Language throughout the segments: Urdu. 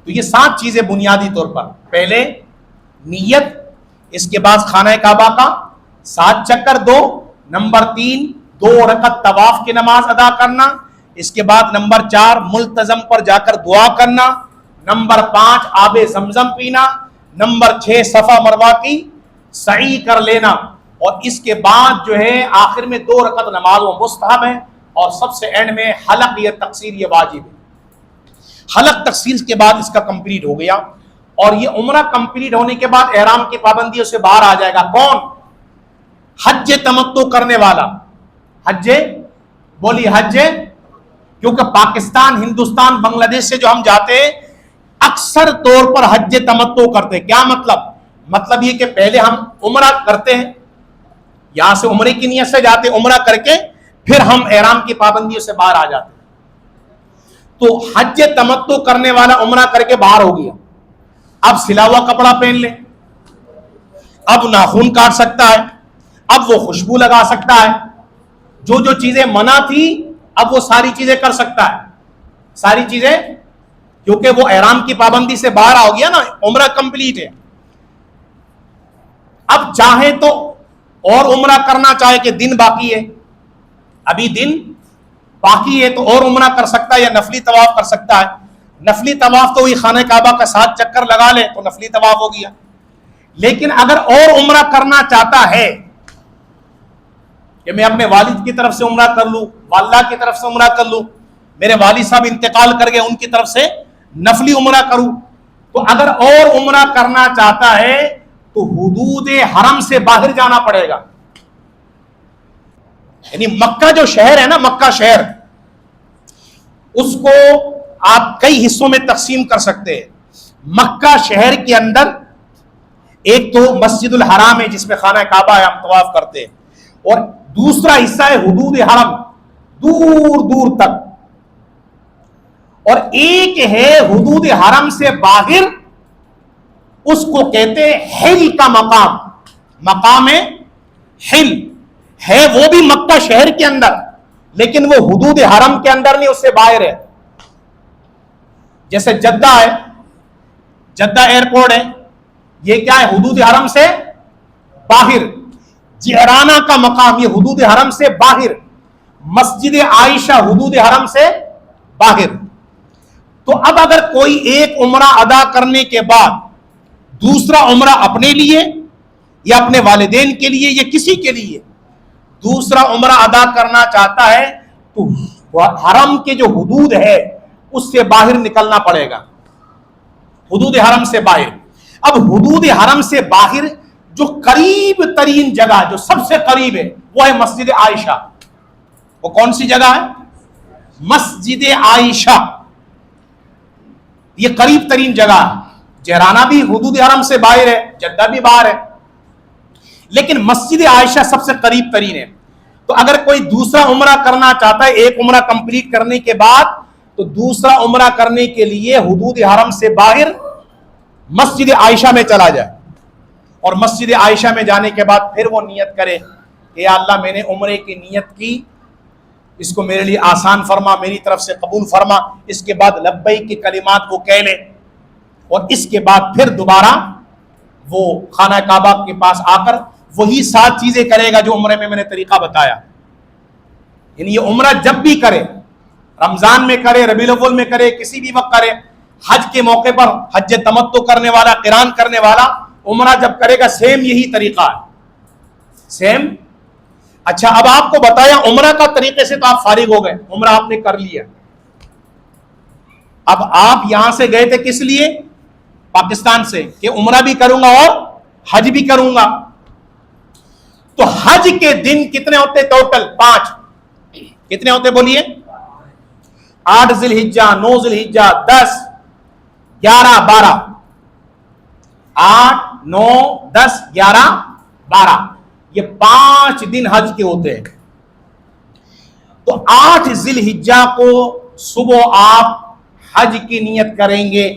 تو یہ 7 چیزیں بنیادی طور پر، پہلے نیت، اس کے بعد خانہ کعبہ کا 7 چکر 2، نمبر 3 2 رکعت طواف کی نماز ادا کرنا، اس کے بعد نمبر 4 ملتزم پر جا کر دعا کرنا، نمبر 5 آب زمزم پینا، نمبر 6 صفا مروہ کی سعی کر لینا، اور اس کے بعد جو ہے آخر میں 2 رکعت نماز وہ مستحب ہے، اور سب سے اینڈ میں حلق یا تقصیر یہ واجب ہے۔ حلق تقصیر کے بعد اس کا کمپلیٹ ہو گیا، اور یہ عمرہ کمپلیٹ ہونے کے بعد احرام کی پابندیوں سے باہر آ جائے گا۔ کون؟ حج تمتع کرنے والا۔ حج بولی حج، کیونکہ پاکستان، ہندوستان، بنگلہ دیش سے جو ہم جاتے ہیں اکثر طور پر حج تمتع کرتے ہیں۔ کیا مطلب؟ مطلب یہ کہ پہلے ہم عمرہ کرتے ہیں، یہاں سے عمرے کی نیت سے جاتے ہیں، عمرہ کر کے پھر ہم احرام کی پابندیوں سے باہر آ جاتے ہیں۔ تو حج تمتع کرنے والا عمرہ کر کے باہر ہو گیا، اب سلا ہوا کپڑا پہن لے، اب ناخن کاٹ سکتا ہے، اب وہ خوشبو لگا سکتا ہے، جو چیزیں منع تھی اب وہ ساری چیزیں کر سکتا ہے، ساری چیزیں، کیونکہ وہ احرام کی پابندی سے باہر آ گیا نا، عمرہ کمپلیٹ ہے۔ اب چاہے تو اور عمرہ کرنا چاہے کہ دن باقی ہے، ابھی دن باقی ہے تو اور عمرہ کر سکتا ہے، یا نفلی طواف کر سکتا ہے۔ نفلی طواف تو وہی خانہ کعبہ کا 7 چکر لگا لے تو نفلی طواف ہو گیا۔ لیکن اگر اور عمرہ کرنا چاہتا ہے کہ میں اپنے والد کی طرف سے عمرہ کر لوں، والدہ کی طرف سے عمرہ کر لوں، میرے والد صاحب انتقال کر گئے ان کی طرف سے نفلی عمرہ کروں، تو اگر اور عمرہ کرنا چاہتا ہے تو حدود حرم سے باہر جانا پڑے گا۔ یعنی مکہ جو شہر ہے نا، مکہ شہر، اس کو آپ کئی حصوں میں تقسیم کر سکتے ہیں۔ مکہ شہر کے اندر ایک تو مسجد الحرام ہے جس میں خانہ کعبہ ہے، ہم طواف کرتے ہیں، اور دوسرا حصہ ہے حدود حرم، دور دور تک، اور ایک ہے حدود حرم سے باہر، اس کو کہتے ہیں حل کا مقام، مقام حل ہے، وہ بھی مکہ شہر کے اندر، لیکن وہ حدود حرم کے اندر نہیں، اس سے باہر ہے۔ جیسے جدہ ہے، جدہ ایئرپورٹ ہے، یہ کیا ہے؟ حدود حرم سے باہر۔ جعرانہ کا مقام یہ حدود حرم سے باہر، مسجد عائشہ حدود حرم سے باہر۔ تو اب اگر کوئی ایک عمرہ ادا کرنے کے بعد دوسرا عمرہ اپنے لیے یا اپنے والدین کے لیے یا کسی کے لیے دوسرا عمرہ ادا کرنا چاہتا ہے تو حرم کے جو حدود ہے اس سے باہر نکلنا پڑے گا، حدود حرم سے باہر۔ اب حدود حرم سے باہر جو قریب ترین جگہ، جو سب سے قریب ہے، وہ ہے مسجد عائشہ۔ وہ کون سی جگہ ہے؟ مسجد عائشہ، یہ قریب ترین جگہ ہے۔ جہرانہ بھی حدود حرم سے باہر ہے، جدہ بھی باہر ہے، لیکن مسجد عائشہ سب سے قریب ترین ہے۔ تو اگر کوئی دوسرا عمرہ کرنا چاہتا ہے، ایک عمرہ کمپلیٹ کرنے کے بعد، تو دوسرا عمرہ کرنے کے لیے حدود حرم سے باہر مسجد عائشہ میں چلا جائے، اور مسجد عائشہ میں جانے کے بعد پھر وہ نیت کرے کہ یا اللہ میں نے عمرے کی نیت کی، اس کو میرے لیے آسان فرما، میری طرف سے قبول فرما۔ اس کے بعد لبیک کی کلمات وہ کہہ لے، اور اس کے بعد پھر دوبارہ وہ خانہ کعبہ کے پاس آ کر وہی 7 چیزیں کرے گا جو عمرے میں نے طریقہ بتایا۔ یعنی یہ عمرہ جب بھی کرے، رمضان میں کرے، ربیع الاول میں کرے، کسی بھی وقت کرے، حج کے موقع پر حج تمتع کرنے والا، قران کرنے والا عمرہ جب کرے گا، سیم یہی طریقہ ہے، سیم۔ اچھا، اب آپ کو بتایا عمرہ کا طریقے سے تو آپ فارغ ہو گئے، عمرہ آپ نے کر لیا۔ اب آپ یہاں سے گئے تھے کس لیے؟ پاکستان سے، کہ عمرہ بھی کروں گا اور حج بھی کروں گا۔ تو حج کے دن کتنے ہوتے ٹوٹل؟ 5۔ کتنے ہوتے بولیے؟ 8 ذی الحجہ، 9 ذی الحجہ، 10، 11، 12۔ 8، 9، 10، 11، 12، یہ 5 دن حج کے ہوتے ہیں۔ تو 8 ذی الحجہ کو صبح آپ حج کی نیت کریں گے،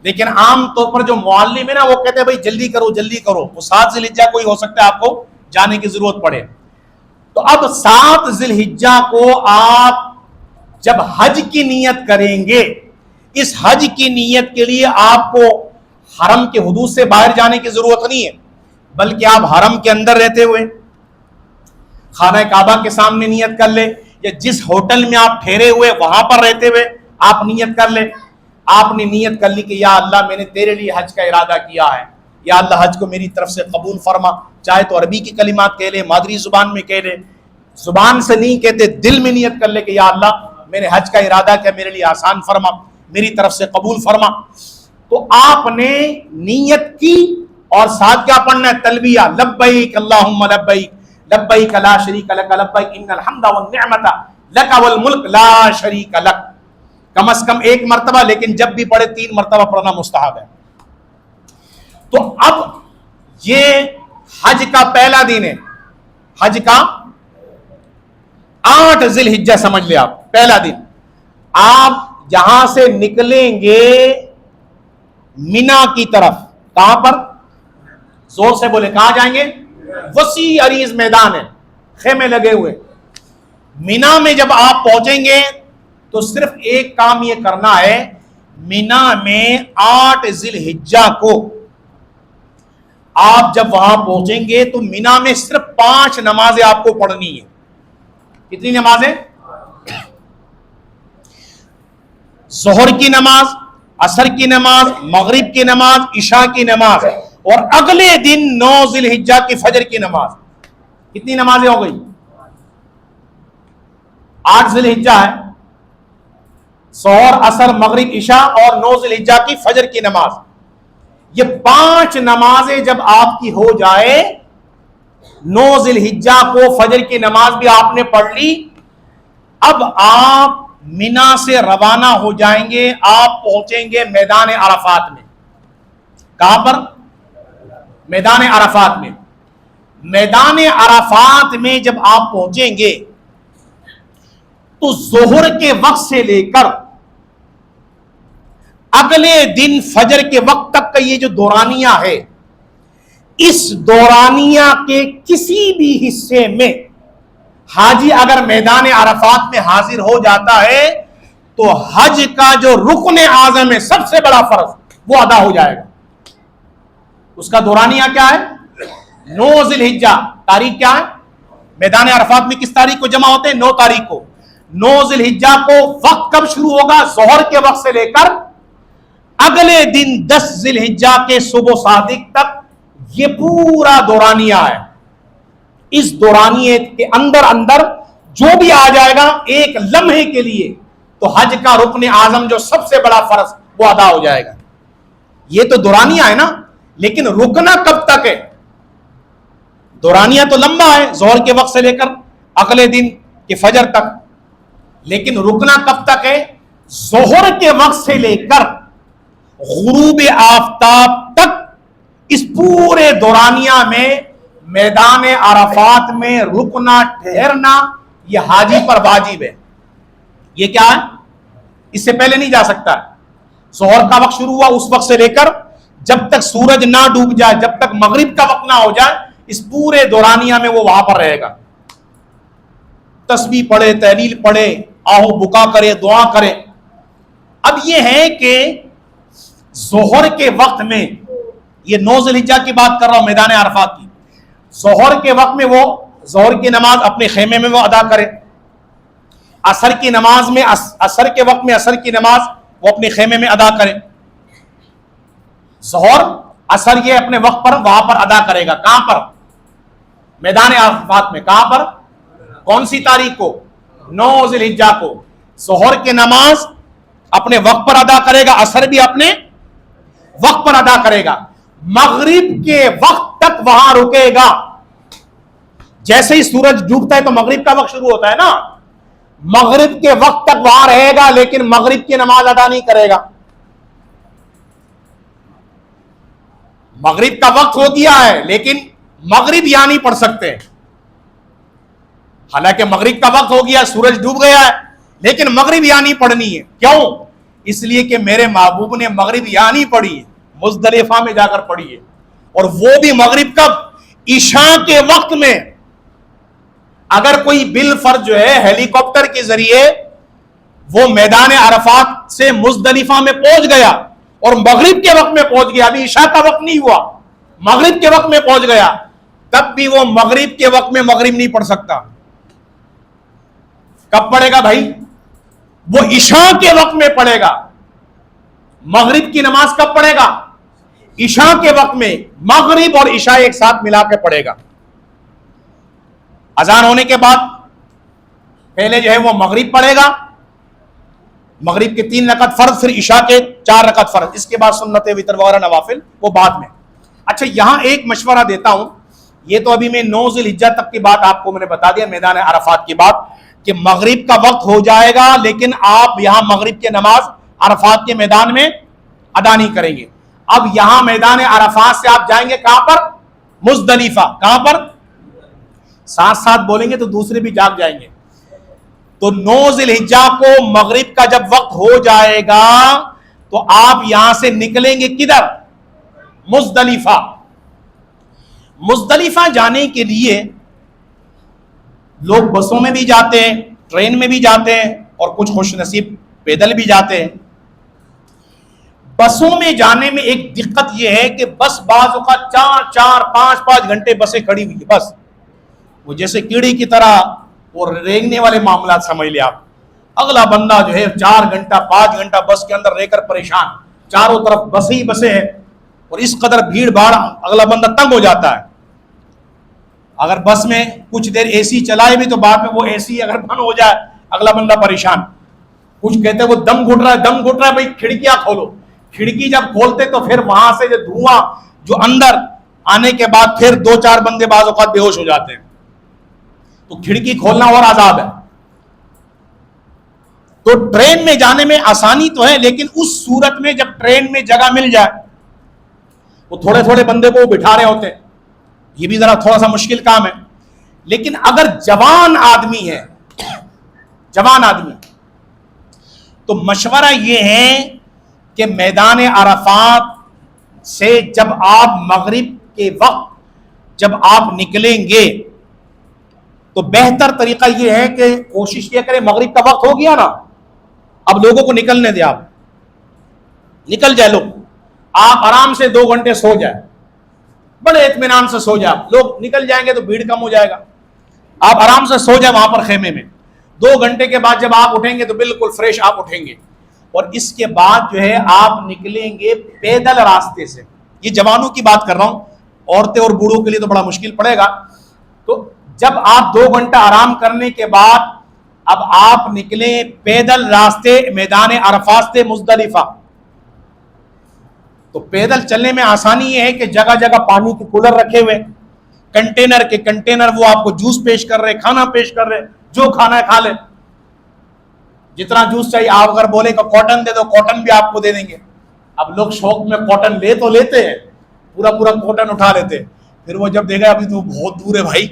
لیکن عام طور پر جو معلم ہے نا وہ کہتے ہیں بھائی جلدی کرو جلدی کرو، وہ 7 ذی الحجہ کو ہی ہو سکتا ہے آپ کو جانے کی ضرورت پڑے۔ تو اب 7 ذی الحجہ کو آپ جب حج کی نیت کریں گے، اس حج کی نیت کے لیے آپ کو حرم کے حدود سے باہر جانے کی ضرورت نہیں ہے، بلکہ آپ حرم کے اندر رہتے ہوئے خانہ کعبہ کے سامنے نیت کر لیں، یا جس ہوٹل میں آپ ٹھہرے ہوئے وہاں پر رہتے ہوئے آپ نیت کر لیں۔ آپ نے نیت کر لی کہ یا اللہ میں نے تیرے لیے حج کا ارادہ کیا ہے، یا اللہ حج کو میری طرف سے قبول فرما، چاہے تو عربی کی کلمات کہہ لے، مادری زبان میں کہہ لے، زبان سے نہیں کہتے دل میں نیت کر لے کہ یا اللہ میں نے حج کا ارادہ کیا، میرے لیے آسان فرما، میری طرف سے قبول فرما۔ تو آپ نے نیت کی اور ساتھ کیا پڑھنا ہے؟ تلبیہ، لبیک اللہم لبیک لبیک لا شریک لک لبیک ان الحمد والنعمت لک والملک لا شریک لک، کم از کم ایک مرتبہ، لیکن جب بھی پڑھے 3 مرتبہ پڑھنا مستحب ہے۔ تو اب یہ حج کا پہلا دن ہے، حج کا 8 ذی الحجہ سمجھ لے آپ، پہلا دن آپ جہاں سے نکلیں گے مینا کی طرف، کہاں پر؟ زور سے بولے، کہاں جائیں گے؟ وسیع عریض میدان ہے، خیمے لگے ہوئے۔ مینا میں جب آپ پہنچیں گے تو صرف ایک کام یہ کرنا ہے، مینا میں 8 ذی الحجہ کو آپ جب وہاں پہنچیں گے تو مینا میں صرف 5 نمازیں آپ کو پڑھنی ہے۔ کتنی نمازیں؟ ظہر کی نماز، عصر کی نماز، مغرب کی نماز، عشاء کی نماز، اور اگلے دن 9 ذی الحجہ کی فجر کی نماز۔ کتنی نمازیں ہو گئی؟ 8 ذی الحجہ ہے، ظہر، عصر، مغرب، عشاء اور 9 ذی الحجہ کی فجر کی نماز۔ یہ 5 نمازیں جب آپ کی ہو جائے، 9 ذی الحجہ کو فجر کی نماز بھی آپ نے پڑھ لی، اب آپ مینا سے روانہ ہو جائیں گے، آپ پہنچیں گے میدان عرفات میں۔ کہاں پر؟ میدان عرفات میں۔ میدان عرفات میں جب آپ پہنچیں گے تو ظہر کے وقت سے لے کر اگلے دن فجر کے وقت تک کا یہ جو دورانیہ ہے، اس دورانیہ کے کسی بھی حصے میں حاجی اگر میدان عرفات میں حاضر ہو جاتا ہے تو حج کا جو رکن اعظم ہے، سب سے بڑا فرض، وہ ادا ہو جائے گا۔ اس کا دورانیہ کیا ہے؟ 9 ذی الحجہ۔ تاریخ کیا ہے؟ میدان عرفات میں کس تاریخ کو جمع ہوتے ہیں؟ 9 تاریخ کو۔ 9 ذی الحجہ کو وقت کب شروع ہوگا؟ ظہر کے وقت سے لے کر اگلے دن 10 ذی الحجہ کے صبح صادق تک یہ پورا دورانیہ ہے۔ اس دورانیے کے اندر جو بھی آ جائے گا ایک لمحے کے لیے تو حج کا رکن اعظم جو سب سے بڑا فرض وہ ادا ہو جائے گا۔ یہ تو دورانیہ ہے نا، لیکن رکنا کب تک ہے؟ دورانیہ تو لمبا ہے، ظہر کے وقت سے لے کر اگلے دن کے فجر تک، لیکن رکنا کب تک ہے؟ ظہر کے وقت سے لے کر غروب آفتاب تک۔ اس پورے دورانیہ میں میدان عرفات میں رکنا، ٹھہرنا، یہ حاجی پر واجب ہے۔ یہ کیا ہے؟ اس سے پہلے نہیں جا سکتا۔ ظہر کا وقت شروع ہوا اس وقت سے لے کر جب تک سورج نہ ڈوب جائے، جب تک مغرب کا وقت نہ ہو جائے، اس پورے دورانیہ میں وہ وہاں پر رہے گا۔ تسبیح پڑھے، تحلیل پڑھے، آہو بکا کرے، دعا کرے۔ اب یہ ہے کہ ظہر کے وقت میں، یہ 9 ذی الحجہ کی بات کر رہا ہوں، میدان عرفات کی، ظہر کے وقت میں وہ ظہر کی نماز اپنے خیمے میں وہ ادا کرے، عصر کی نماز میں، عصر کے وقت میں عصر کی نماز وہ اپنے خیمے میں ادا کرے، ظہر عصر یہ اپنے وقت پر وہاں پر ادا کرے گا۔ کہاں پر؟ میدان عرفات میں۔ کہاں پر؟ کون سی تاریخ کو؟ 9 ذی الحجہ کو۔ ظہر کی نماز اپنے وقت پر ادا کرے گا، عصر بھی اپنے وقت پر ادا کرے گا، مغرب کے وقت تک وہاں رکے گا۔ جیسے ہی سورج ڈوبتا ہے تو مغرب کا وقت شروع ہوتا ہے نا، مغرب کے وقت تک وہاں رہے گا، لیکن مغرب کی نماز ادا نہیں کرے گا۔ مغرب کا وقت ہو گیا ہے لیکن مغرب یہاں نہیں پڑھ سکتے، حالانکہ مغرب کا وقت ہو گیا، سورج ڈوب گیا ہے، لیکن مغرب یہاں نہیں پڑھنی ہے۔ کیوں؟ اس لیے کہ میرے محبوب نے مغرب یہاں نہیں پڑھی ہے، مزدلفہ میں جا کر پڑھی ہے، اور وہ بھی مغرب کب؟ عشاء کے وقت میں۔ اگر کوئی بالفرض جو ہے ہیلی کاپٹر کے ذریعے وہ میدان عرفات سے مزدلفہ میں پہنچ گیا اور مغرب کے وقت میں پہنچ گیا، ابھی عشاء کا وقت نہیں ہوا، مغرب کے وقت میں پہنچ گیا، تب بھی وہ مغرب کے وقت میں مغرب نہیں پڑھ سکتا۔ کب پڑھے گا بھائی؟ وہ عشاء کے وقت میں پڑھے گا۔ مغرب کی نماز کب پڑھے گا؟ عشاء کے وقت میں، مغرب اور عشاء ایک ساتھ ملا کے پڑھے گا۔ اذان ہونے کے بعد پہلے جو ہے وہ مغرب پڑھے گا، مغرب کے 3 رکعت فرض، پھر عشاء کے 4 رکعت فرض، اس کے بعد سنت وتر وغیرہ نوافل وہ بعد میں۔ اچھا یہاں ایک مشورہ دیتا ہوں، یہ تو ابھی میں 9 ذی الحجہ تک کی بات آپ کو میں نے بتا دیا، میدان عرفات کی بات، کہ مغرب کا وقت ہو جائے گا لیکن آپ یہاں مغرب کی نماز عرفات کے میدان میں ادا نہیں کریں گے۔ اب یہاں میدان عرفات سے آپ جائیں گے کہاں پر؟ مزدلفہ۔ کہاں پر؟ ساتھ ساتھ بولیں گے تو دوسرے بھی جاگ جائیں گے۔ تو 9 ذی الحجہ کو مغرب کا جب وقت ہو جائے گا تو آپ یہاں سے نکلیں گے کدھر؟ مزدلفہ۔ مزدلفہ جانے کے لیے لوگ بسوں میں بھی جاتے ہیں، ٹرین میں بھی جاتے ہیں، اور کچھ خوش نصیب پیدل بھی جاتے ہیں۔ بسوں میں جانے میں ایک دقت یہ ہے کہ بس بعض اوقات 4 5 گھنٹے بسیں کھڑی ہوئی ہے، بس وہ جیسے کیڑی کی طرح اور رینگنے والے معاملات سمجھ لیں آپ۔ اگلا بندہ جو ہے 4 گھنٹہ 5 گھنٹہ بس کے اندر رہ کر پریشان، چاروں طرف بسیں ہی بسیں ہیں، اور اس قدر بھیڑ بھاڑ اگلا بندہ تنگ ہو جاتا ہے۔ اگر بس میں کچھ دیر اے سی چلائے بھی تو بعد میں وہ اے سی اگر بند ہو جائے اگلا بندہ پریشان۔ کچھ کہتے ہیں وہ دم گھٹ رہا ہے، بھائی کھڑکیاں کھولو۔ کھڑکی جب کھولتے تو پھر وہاں سے جو دھواں جو اندر آنے کے بعد پھر 2 4 بندے بعض اوقات بے ہوش ہو جاتے ہیں۔ تو کھڑکی کھولنا اور عذاب ہے۔ تو ٹرین میں جانے میں آسانی تو ہے، لیکن اس صورت میں جب ٹرین میں جگہ مل جائے، وہ تھوڑے تھوڑے بندے کو بٹھا رہے ہوتے ہیں، یہ بھی ذرا تھوڑا سا مشکل کام ہے۔ لیکن اگر جوان آدمی ہے، جوان آدمی، تو مشورہ یہ ہے کہ میدان عرفات سے جب آپ مغرب کے وقت جب آپ نکلیں گے تو بہتر طریقہ یہ ہے کہ کوشش یہ کریں، مغرب کا وقت ہو گیا نا، اب لوگوں کو نکلنے دیں، آپ نکل جائے، لوگ آپ آرام سے 2 گھنٹے سو جائے، بڑے اطمینان سے سو جائے، لوگ نکل جائیں گے تو بھیڑ کم ہو جائے گا، آپ آرام سے سو جائے وہاں پر خیمے میں۔ 2 گھنٹے کے بعد جب آپ اٹھیں گے تو بالکل فریش آپ اٹھیں گے، اور اس کے بعد جو ہے آپ نکلیں گے پیدل راستے سے۔ یہ جوانوں کی بات کر رہا ہوں، عورتیں اور بوڑھوں کے لیے تو بڑا مشکل پڑے گا۔ تو جب آپ 2 گھنٹہ آرام کرنے کے بعد اب آپ نکلیں پیدل راستے میدان عرفات سے مزدلفہ، تو پیدل چلنے میں آسانی یہ ہے کہ جگہ جگہ پانی کے کولر رکھے ہوئے، کنٹینر کے کنٹینر، وہ آپ کو جوس پیش کر رہے، کھانا پیش کر رہے، جو کھانا ہے کھا لے، جتنا جوس چاہیے۔ آپ اگر بولے کہ کاٹن دے دو، کاٹن بھی آپ کو دے دیں گے۔ اب لوگ شوق میں کاٹن لے تو لیتے ہیں، پورا کاٹن اٹھا لیتے ہیں، پھر وہ جب دیکھا ابھی تو بہت دور ہے بھائی،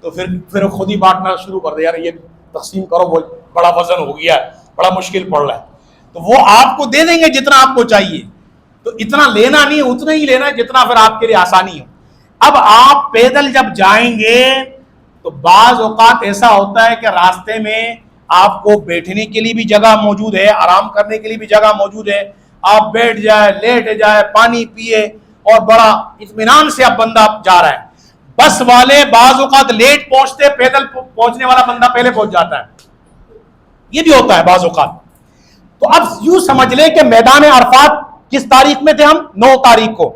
تو پھر خود ہی بانٹنا شروع کر دے، یار یہ تقسیم کرو، وہ بڑا وزن ہو گیا ہے، بڑا مشکل پڑ رہا ہے، تو وہ آپ کو دے دیں گے جتنا آپ کو چاہیے۔ تو اتنا لینا نہیں، اتنا ہی لینا جتنا پھر آپ کے لیے آسانی ہو۔ اب آپ پیدل جب جائیں گے تو بعض اوقات ایسا ہوتا ہے کہ راستے میں آپ کو بیٹھنے کے لیے بھی جگہ موجود ہے، آرام کرنے کے لیے بھی جگہ موجود ہے، آپ بیٹھ جائے، لیٹ جائے، پانی پیے، اور بڑا اطمینان سے اب بندہ جا رہا ہے۔ بس والے بعض اوقات لیٹ پہنچتے، پیدل پہنچنے والا بندہ پہلے پہنچ جاتا ہے، یہ بھی ہوتا ہے بعض اوقات۔ تو اب یوں سمجھ لیں کہ میدان عرفات کس تاریخ میں تھے ہم؟ 9 تاریخ کو۔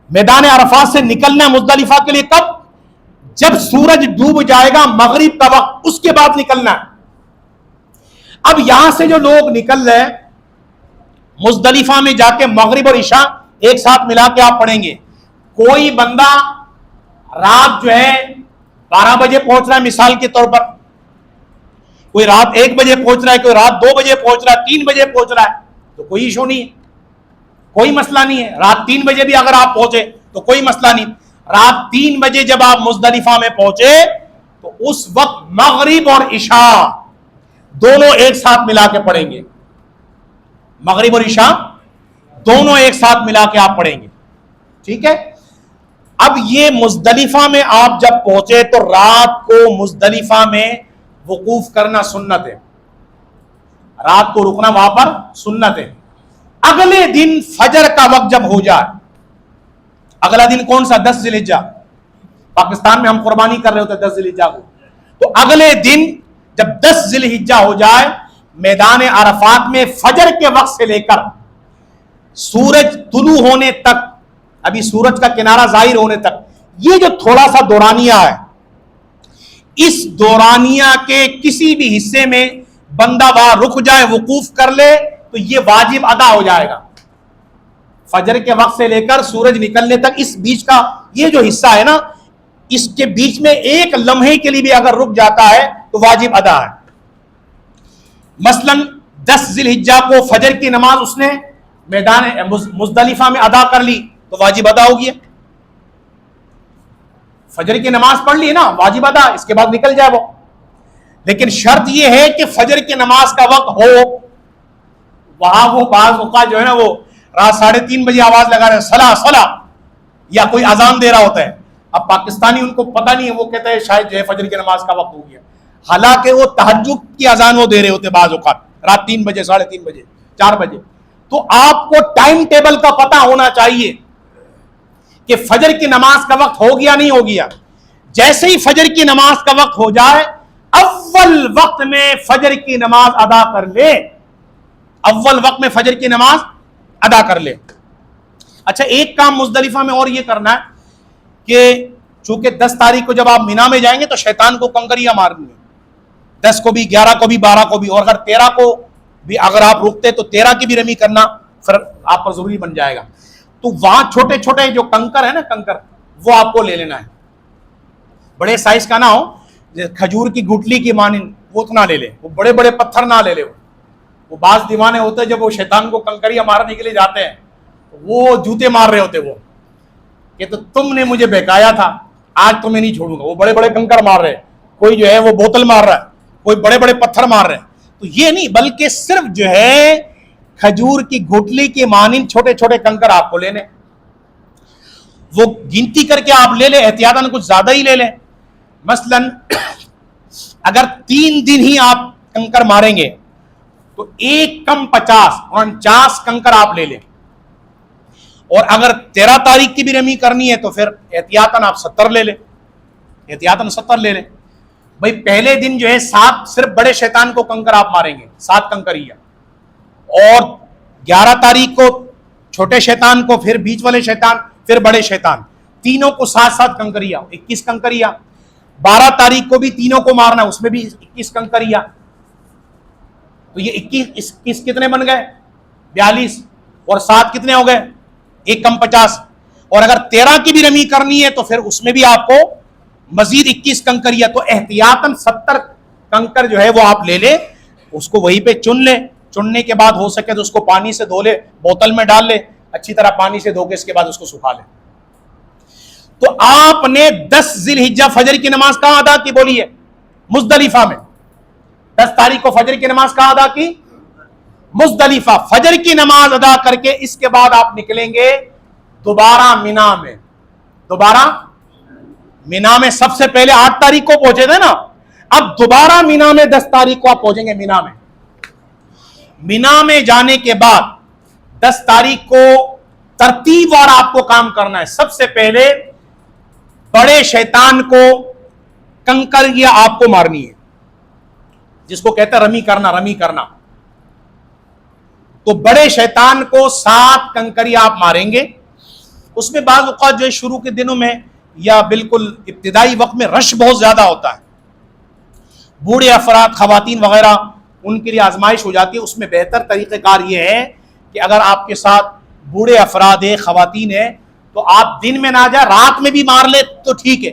میدان عرفات سے نکلنا مزدلفہ کے لیے کب؟ جب سورج ڈوب جائے گا، مغرب کا وقت، اس کے بعد نکلنا ہے۔ اب یہاں سے جو لوگ نکل رہے ہیں، مزدلفہ میں جا کے مغرب اور عشاء ایک ساتھ ملا کے آپ پڑھیں گے۔ کوئی بندہ رات جو ہے 12 بجے پہنچ رہا ہے مثال کے طور پر، کوئی رات 1 بجے پہنچ رہا ہے، کوئی رات 2 بجے پہنچ رہا ہے، 3 بجے پہنچ رہا ہے، تو کوئی ایشو نہیں ہے، کوئی مسئلہ نہیں ہے۔ رات 3 بجے بھی اگر آپ پہنچے تو کوئی مسئلہ نہیں۔ رات 3 بجے جب آپ مزدلفہ میں پہنچے تو اس وقت مغرب اور عشاء دونوں ایک ساتھ ملا کے پڑھیں گے، مغرب اور عشاء دونوں ایک ساتھ ملا کے آپ پڑھیں گے، ٹھیک ہے۔ اب یہ مزدلفہ میں آپ جب پہنچے تو رات کو مزدلفہ میں وقوف کرنا سنت ہے۔ رات کو رکنا وہاں پر سنت ہے. اگلے دن فجر کا وقت جب ہو جائے, اگلا دن کون سا؟ 10 ذی الحجہ. پاکستان میں ہم قربانی کر رہے ہوتے 10 ذی الحجہ کو. تو اگلے دن جب 10 ذی الحجہ ہو جائے, میدان عرفات میں فجر کے وقت سے لے کر سورج طلوع ہونے تک, ابھی سورج کا کنارہ ظاہر ہونے تک, یہ جو تھوڑا سا دورانیہ ہے, اس دورانیہ کے کسی بھی حصے میں بندہ وہاں رک جائے, وقوف کر لے, تو یہ واجب ادا ہو جائے گا. فجر کے وقت سے لے کر سورج نکلنے تک اس بیچ کا یہ جو حصہ ہے نا, اس کے بیچ میں ایک لمحے کے لیے بھی اگر رک جاتا ہے تو واجب ادا ہے. مثلا 10 ذی الحجہ کو فجر کی نماز اس نے میدان مزدلفہ میں ادا کر لی تو واجب ادا ہو گیا. فجر کی نماز پڑھ لی نا, واجب ادا, اس کے بعد نکل جائے وہ. لیکن شرط یہ ہے کہ فجر کی نماز کا وقت ہو. وہاں وہ بعض اوقات جو ہے نا وہ رات 3:30 بجے آواز لگا رہے ہیں صلا صلا, یا کوئی اذان دے رہا ہوتا ہے. اب پاکستانی ان کو پتہ نہیں ہے, وہ کہتے ہیں شاید جو ہے فجر کی نماز کا وقت ہو گیا, حالانکہ وہ تہجد کی اذان وہ دے رہے ہوتے بعض اوقات رات 3 بجے 3:30 بجے 4 بجے. تو آپ کو ٹائم ٹیبل کا پتہ ہونا چاہیے کہ فجر کی نماز کا وقت ہو گیا نہیں ہو گیا. جیسے ہی فجر کی نماز کا وقت ہو جائے, اول وقت میں فجر کی نماز ادا کر لے, اول وقت میں فجر کی نماز ادا کر لے. اچھا, ایک کام مزدلفہ میں اور یہ کرنا ہے کہ چونکہ 10 تاریخ کو جب آپ مینا میں جائیں گے تو شیطان کو کنکریاں مارنی ہے, 10 کو بھی, 11 کو بھی, 12 کو بھی, اور اگر 13 کو بھی اگر آپ رکتے تو 13 کی بھی رمی کرنا پھر آپ پر ضروری بن جائے گا. تو وہاں چھوٹے چھوٹے جو کنکر ہے نا, کنکر, وہ آپ کو لے لینا ہے. بڑے سائز کا نہ ہو, کھجور کی گٹلی کی مانند وہ اتنا لے لے, وہ بڑے بڑے پتھر نہ لے لے. وہ بعض دیوانے ہوتے ہیں جب وہ شیطان کو کنکریاں مارنے کے لیے جاتے ہیں وہ جوتے مار رہے ہوتے, وہ کہ تو تم نے مجھے بہکایا تھا, آج تمہیں نہیں چھوڑوں گا. وہ بڑے بڑے کنکر مار رہے, کوئی جو ہے وہ بوتل مار رہا ہے, کوئی بڑے بڑے پتھر مار رہے ہیں. تو یہ نہیں, بلکہ صرف جو ہے کھجور کی گٹلی کی مانند چھوٹے چھوٹے کنکر آپ کو لینے, وہ گنتی کر کے آپ لے لیں, احتیاطاً کچھ زیادہ ہی لے لیں. مثلا اگر 3 دن ہی آپ کنکر ماریں گے تو 1 کم 50 کنکر آپ لے لیں. اور اگر 13 تاریخ کی بھی رمی کرنی ہے تو پھر احتیاطاً آپ 70 لے لیں, احتیاطاً 70 لے لیں. بھائی پہلے دن جو ہے 7 صرف بڑے شیطان کو کنکر آپ ماریں گے, 7 کنکریاں, اور 11 تاریخ کو چھوٹے شیطان کو, پھر بیچ والے شیطان, پھر بڑے شیطان, تینوں کو 7 کنکریاں, 21 کنکریاں. 12 تاریخ کو بھی تینوں کو مارنا, اس میں بھی 21 کنکریاں. تو یہ 21 کتنے بن گئے؟ 42, اور 7 کتنے ہو گئے؟ 1 کم 50. اور اگر 13 کی بھی رمی کرنی ہے تو پھر اس میں بھی آپ کو مزید 21 کنکریاں. تو احتیاطاً 70 کنکر جو ہے وہ آپ لے لیں, اس کو وہیں پہ چن لیں. چننے کے بعد ہو سکے تو اس کو پانی سے دھو لے, بوتل میں ڈال لے, اچھی طرح پانی سے دھو کے اس کے بعد اس کو سکھا لیں. تو آپ نے 10 ذی الحجہ فجر کی نماز کہاں ادا کی بولیے؟ مزدلفہ میں. 10 تاریخ کو فجر کی نماز کہاں ادا کی؟ مزدلفہ. فجر کی نماز ادا کر کے اس کے بعد آپ نکلیں گے دوبارہ مینا میں. دوبارہ مینا میں سب سے پہلے 8 تاریخ کو پہنچے تھے نا, اب دوبارہ مینا میں 10 تاریخ کو آپ پہنچیں گے مینا میں. مینا میں جانے کے بعد 10 تاریخ کو ترتیب وار آپ کو کام کرنا ہے. سب سے پہلے بڑے شیطان کو کنکریاں آپ کو مارنی ہے, جس کو کہتے ہیں رمی کرنا, رمی کرنا. تو بڑے شیطان کو 7 کنکریاں آپ ماریں گے. اس میں بعض اوقات جو ہے شروع کے دنوں میں یا بالکل ابتدائی وقت میں رش بہت زیادہ ہوتا ہے, بوڑھے افراد, خواتین وغیرہ, ان کے لیے آزمائش ہو جاتی ہے. اس میں بہتر طریقہ کار یہ ہے کہ اگر آپ کے ساتھ بوڑھے افراد ہیں, خواتین ہیں, تو آپ دن میں نہ جائیں, رات میں بھی مار لے تو ٹھیک ہے.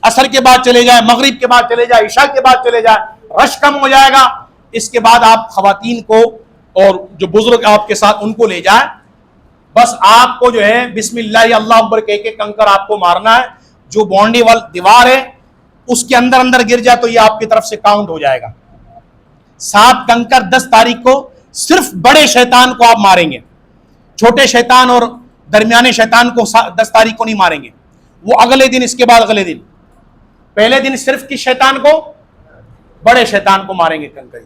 عصر کے بعد چلے جائیں, مغرب کے بعد چلے جائیں, عشاء کے بعد چلے جائیں, رش کم ہو جائے گا. اس کے بعد آپ خواتین کو اور جو بزرگ آپ کے ساتھ ان کو لے جائیں. بس آپ کو جو ہے بسم اللہ یا اللہ اکبر کہہ کے کنکر آپ کو مارنا ہے. جو باؤنڈری وال دیوار ہے اس کے اندر اندر گر جائے تو یہ آپ کی طرف سے کاؤنٹ ہو جائے گا. 7 کنکر 10 تاریخ کو صرف بڑے شیطان کو آپ ماریں گے. چھوٹے شیطان اور درمیانے شیطان کو 10 تاریخ کو نہیں ماریں گے, وہ اگلے دن, اس کے بعد اگلے دن. پہلے دن صرف کس شیطان کو؟ بڑے شیطان کو ماریں گے کنکری.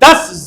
10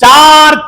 4